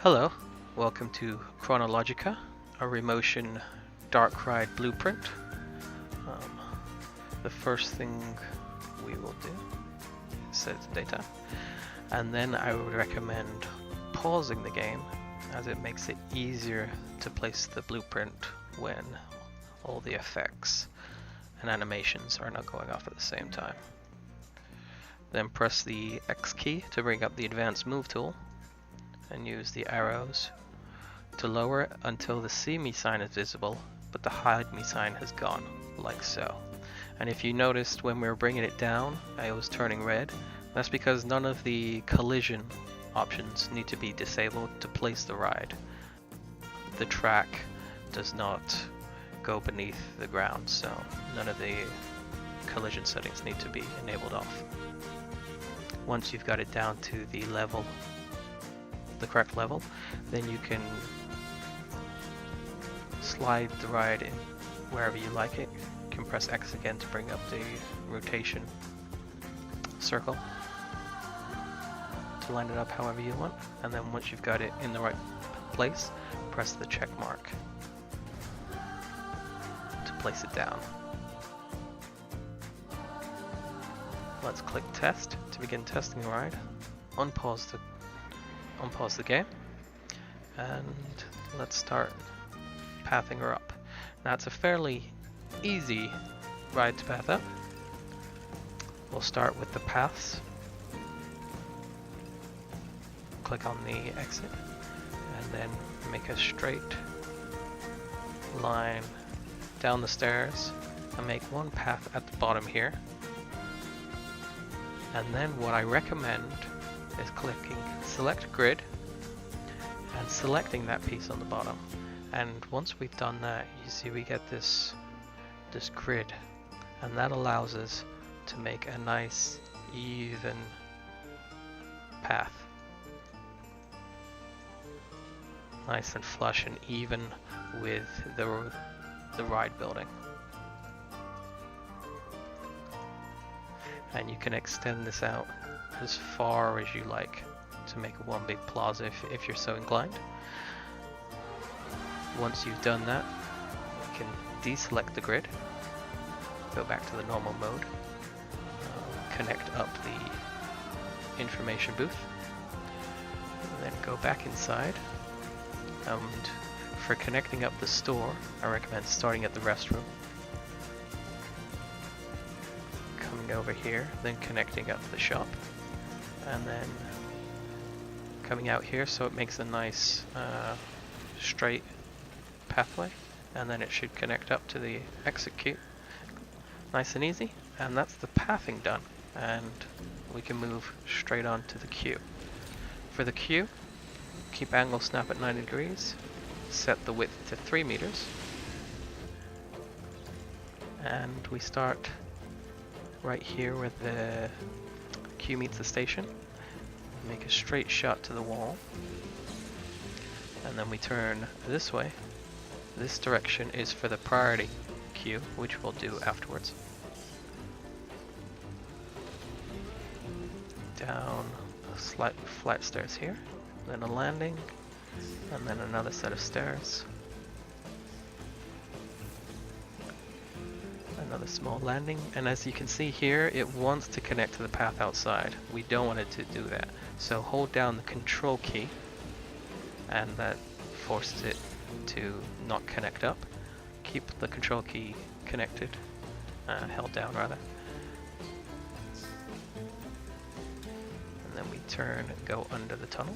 Hello, welcome to Chronologica, a Remotion dark ride blueprint. Um, the first thing we will do is set it to daytime, and then I would recommend pausing the game as it makes it easier to place the blueprint when all the effects and animations are not going off at the same time. Then press the X key to bring up the advanced move tool and use the arrows to lower it until the see me sign is visible, but the hide me sign has gone, like so. And if you noticed when we were bringing it down, it was turning red. That's because none of the collision options need to be disabled to place the ride. The track does not go beneath the ground, so none of the collision settings need to be enabled off. Once you've got it down to the level, the correct level, then you can slide the ride in wherever you like it. You can press X again to bring up the rotation circle to line it up however you want, and then once you've got it in the right place, press the check mark to place it down. Let's click test to begin testing the ride. Unpause the game, and let's start pathing her up. Now it's a fairly easy ride to path up. We'll start with the paths. Click on the exit and then make a straight line down the stairs and make one path at the bottom here. And then what I recommend is clicking select grid and selecting that piece on the bottom. And once we've done that, you see we get this grid, and that allows us to make a nice even path, nice and flush and even with the ride building. And you can extend this out as far as you like to make one big plaza if you're so inclined. Once you've done that, you can deselect the grid, go back to the normal mode, connect up the information booth, and then go back inside. And for connecting up the store, I recommend starting at the restroom, coming over here, then connecting up the shop, and then coming out here so it makes a nice straight pathway, and then it should connect up to the exit queue. Nice and easy, and that's the pathing done, and we can move straight on to the queue. For the queue, keep angle snap at 90 degrees, set the width to 3 meters, and we start right here where the queue meets the station. Make a straight shot to the wall, and then we turn this way. This direction is for the priority queue, which we'll do afterwards. Down slight flat stairs here, then a landing, and then another set of stairs. Another small landing, and as you can see here, it wants to connect to the path outside. We don't want it to do that, so hold down the control key, and that forces it to not connect up. Keep the control key connected, held down rather, and then we turn and go under the tunnel.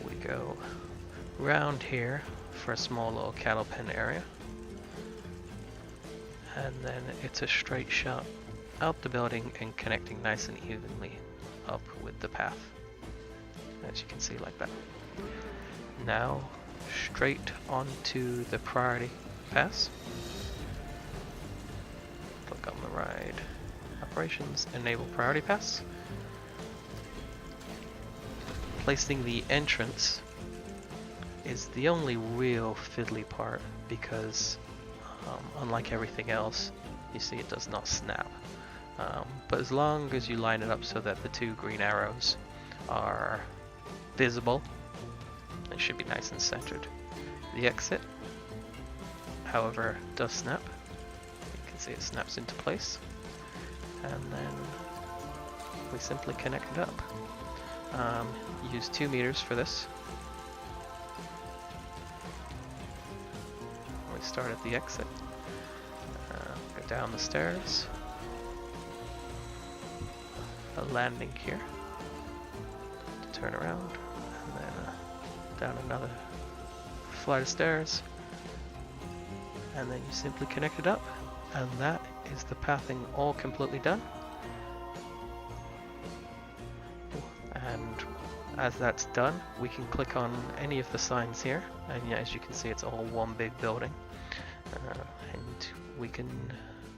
We go round here for a small little cattle pen area, and then it's a straight shot out the building and connecting nice and evenly up with the path, as you can see, like that. Now straight onto the priority pass. Click on the ride operations, enable priority pass. Placing the entrance is the only real fiddly part, because unlike everything else, you see it does not snap. But as long as you line it up so that the two green arrows are visible, it should be nice and centered. The exit, however, does snap. You can see it snaps into place, and then we simply connect it up. Use 2 meters for this. We start at the exit, go down the stairs, a landing here, to turn around, and then down another flight of stairs, and then you simply connect it up, and that is the pathing all completely done. And as that's done, we can click on any of the signs here, and yeah, as you can see, it's all one big building, and we can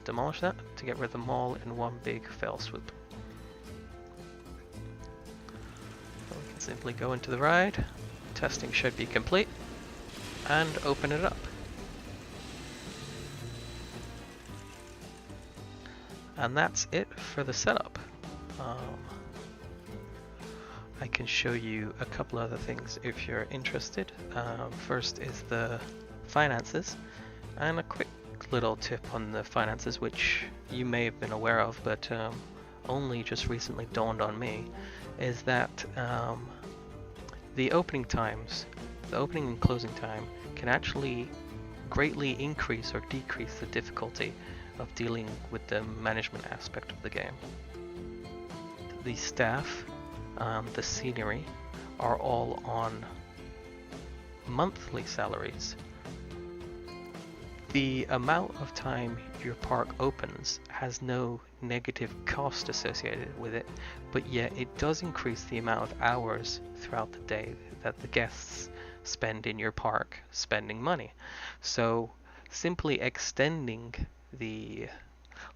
demolish that to get rid of them all in one big fell swoop. So we can simply go into the ride, testing should be complete, and open it up. And that's it for the setup. I can show you a couple other things if you're interested. First is the finances, and a quick little tip on the finances which you may have been aware of, but only just recently dawned on me, is that the opening times, the opening and closing time, can actually greatly increase or decrease the difficulty of dealing with the management aspect of the game. The staff, the scenery, are all on monthly salaries. The amount of time your park opens has no negative cost associated with it, but yet it does increase the amount of hours throughout the day that the guests spend in your park spending money. So simply extending the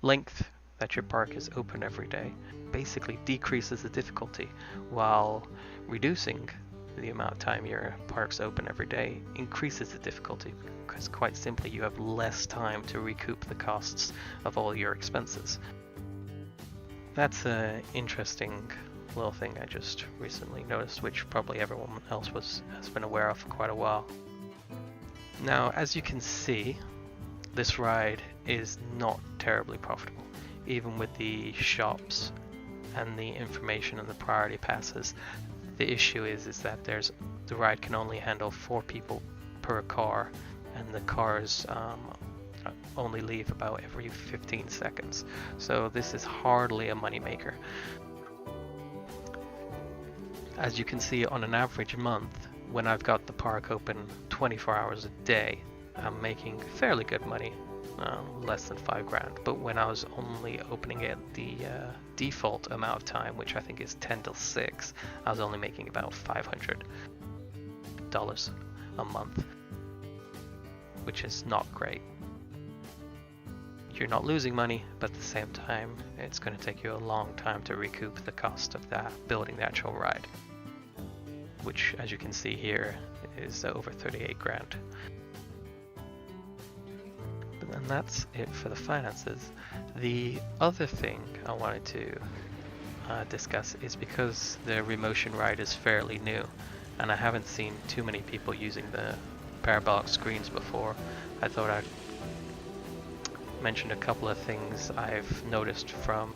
length that your park is open every day basically decreases the difficulty, while reducing the amount of time your park's open every day increases the difficulty, because quite simply you have less time to recoup the costs of all your expenses. That's an interesting little thing I just recently noticed, which probably everyone else has been aware of for quite a while. Now, as you can see, this ride is not terribly profitable, even with the shops and the information and the priority passes. The issue is that the ride can only handle 4 people per car, and the cars only leave about every 15 seconds. So this is hardly a moneymaker. As you can see, on an average month, when I've got the park open 24 hours a day, I'm making fairly good money, less than $5,000. But when I was only opening it the default amount of time, which I think is 10 till 6, I was only making about $500 a month, which is not great. You're not losing money, but at the same time, it's going to take you a long time to recoup the cost of that, building the actual ride, which, as you can see here, is over $38,000. And that's it for the finances. The other thing I wanted to discuss is, because the Remotion ride is fairly new, and I haven't seen too many people using the Parabolic Screens before, I thought I'd mention a couple of things I've noticed from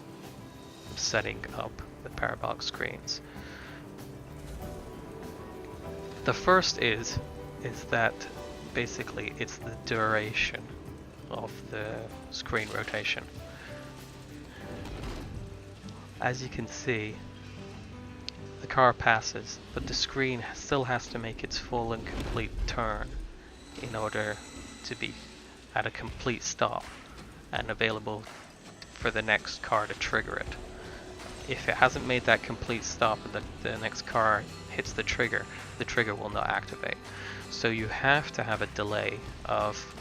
setting up the Parabolic Screens. The first is that basically it's the duration of the screen rotation. As you can see, the car passes, but the screen still has to make its full and complete turn in order to be at a complete stop and available for the next car to trigger it. If it hasn't made that complete stop and the next car hits the trigger will not activate. So you have to have a delay of,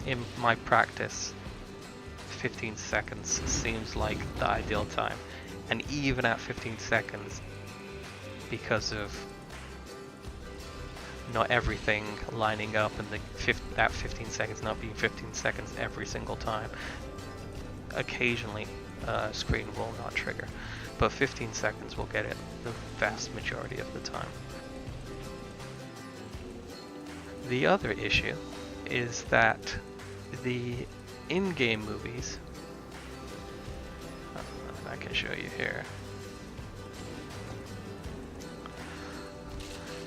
in my practice, 15 seconds seems like the ideal time. And even at 15 seconds, because of not everything lining up and that 15 seconds not being 15 seconds every single time, occasionally screen will not trigger, but 15 seconds will get it the vast majority of the time. The other issue is that the in-game movies, I can show you here.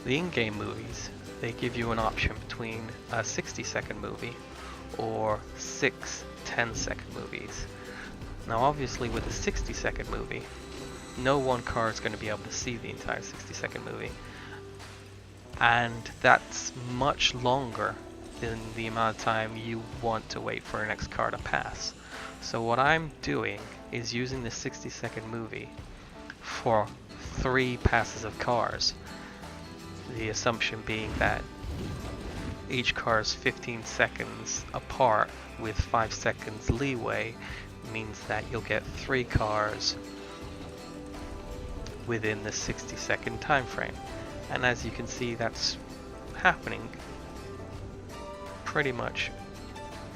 The in-game movies, they give you an option between a 60-second movie or 6 10-second movies. Now obviously with a 60-second movie, no one car is going to be able to see the entire 60-second movie. And that's much longer than the amount of time you want to wait for your next car to pass. So what I'm doing is using the 60-second movie for 3 passes of cars. The assumption being that each car is 15 seconds apart with 5 seconds leeway means that you'll get 3 cars within the 60-second time frame. And as you can see, that's happening pretty much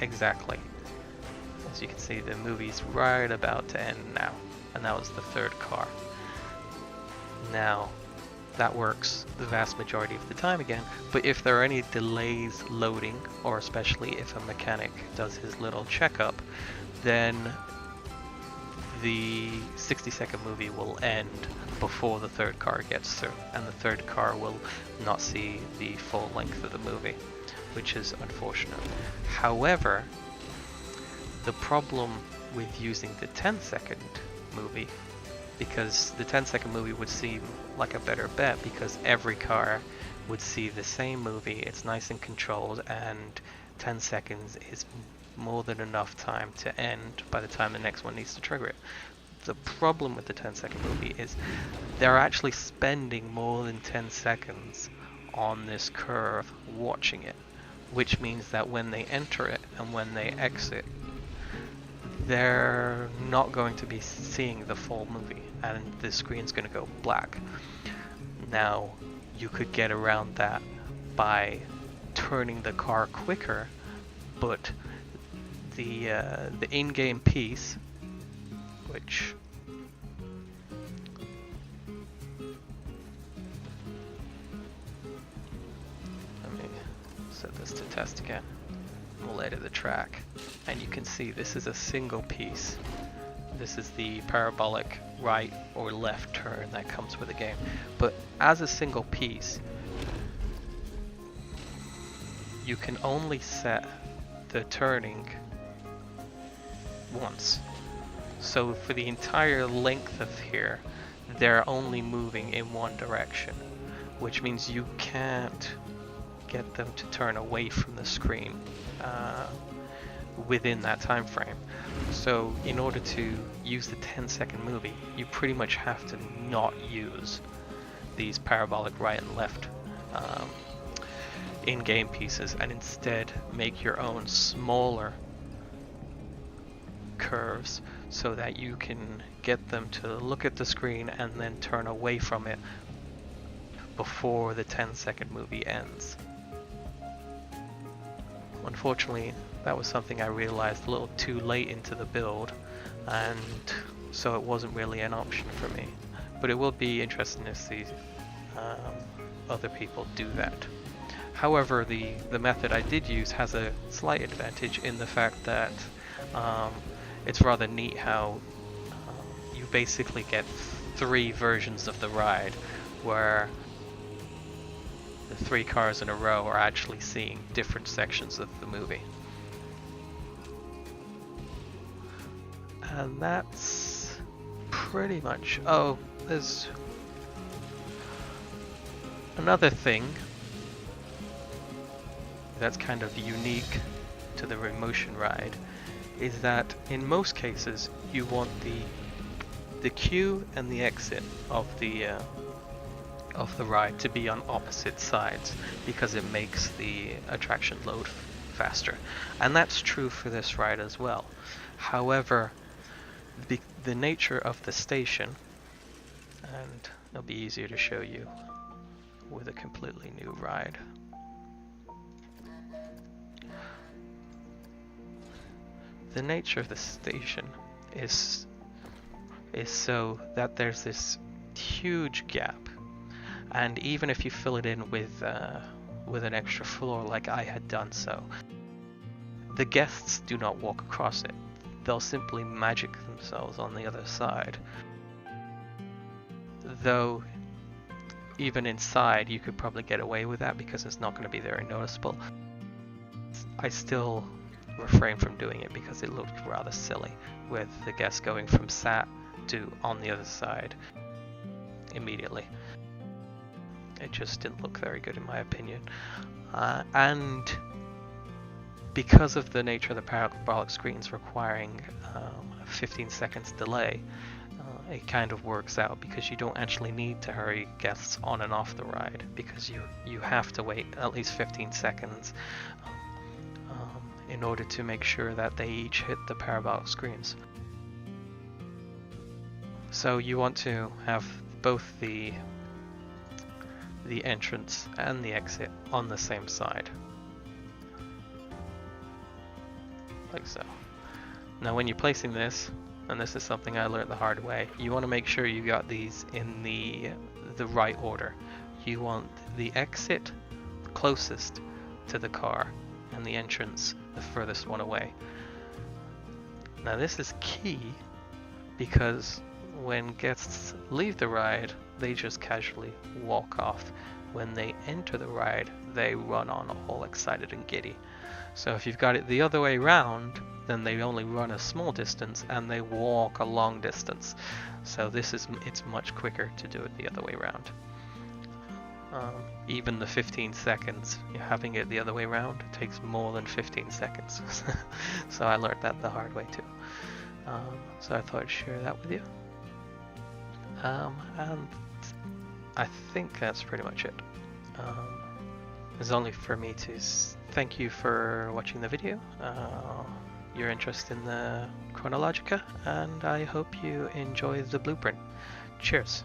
exactly. As you can see, the movie's right about to end now, and that was the 3rd car. Now, that works the vast majority of the time again, but if there are any delays loading, or especially if a mechanic does his little checkup, then the 60-second movie will end before the 3rd car gets through, and the 3rd car will not see the full length of the movie, which is unfortunate. However, the problem with using the 10-second movie, because the 10-second movie would seem like a better bet because every car would see the same movie, it's nice and controlled, and 10 seconds is more than enough time to end by the time the next one needs to trigger it. The problem with the 10-second movie is they're actually spending more than 10 seconds on this curve watching it, which means that when they enter it and when they exit, they're not going to be seeing the full movie and the screen's going to go black. Now, you could get around that by turning the car quicker, but the in-game piece, which let me set this to test again. We'll edit the track, and you can see this is a single piece. This is the parabolic right or left turn that comes with the game. But as a single piece, you can only set the turning once. So for the entire length of here, they're only moving in one direction, which means you can't get them to turn away from the screen within that time frame. So in order to use the 10-second movie, you pretty much have to not use these parabolic right and left in-game pieces, and instead make your own smaller curves so that you can get them to look at the screen and then turn away from it before the 10-second movie ends. Unfortunately, that was something I realized a little too late into the build, and so it wasn't really an option for me. But it will be interesting to see other people do that. However, the method I did use has a slight advantage in the fact that it's rather neat how you basically get 3 versions of the ride, where the 3 cars in a row are actually seeing different sections of the movie. And that's pretty much... Oh, there's another thing that's kind of unique to the Remotion ride, is that in most cases you want the queue and the exit of the ride to be on opposite sides, because it makes the attraction load faster. And that's true for this ride as well. However, the nature of the station, and it'll be easier to show you with a completely new ride. The nature of the station is so that there's this huge gap, and even if you fill it in with an extra floor like I had done so, the guests do not walk across it. They'll simply magic themselves on the other side. Though even inside you could probably get away with that because it's not going to be very noticeable. I still refrain from doing it because it looked rather silly with the guests going from sat to on the other side immediately. It just didn't look very good in my opinion. And because of the nature of the parabolic screens requiring 15 seconds delay, it kind of works out because you don't actually need to hurry guests on and off the ride, because you have to wait at least 15 seconds in order to make sure that they each hit the parabolic screens. So you want to have both the entrance and the exit on the same side, like so. Now when you're placing this, and this is something I learned the hard way, you want to make sure you got these in the right order. You want the exit closest to the car and the entrance the furthest one away. Now this is key because when guests leave the ride, they just casually walk off. When they enter the ride, they run on all excited and giddy. So if you've got it the other way around, then they only run a small distance and they walk a long distance. So it's much quicker to do it the other way around. Even the 15 seconds, having it the other way around takes more than 15 seconds. So I learned that the hard way too. So I thought I'd share that with you. And I think that's pretty much it. It's only for me to thank you for watching the video, your interest in the Chronologica, and I hope you enjoy the blueprint. Cheers!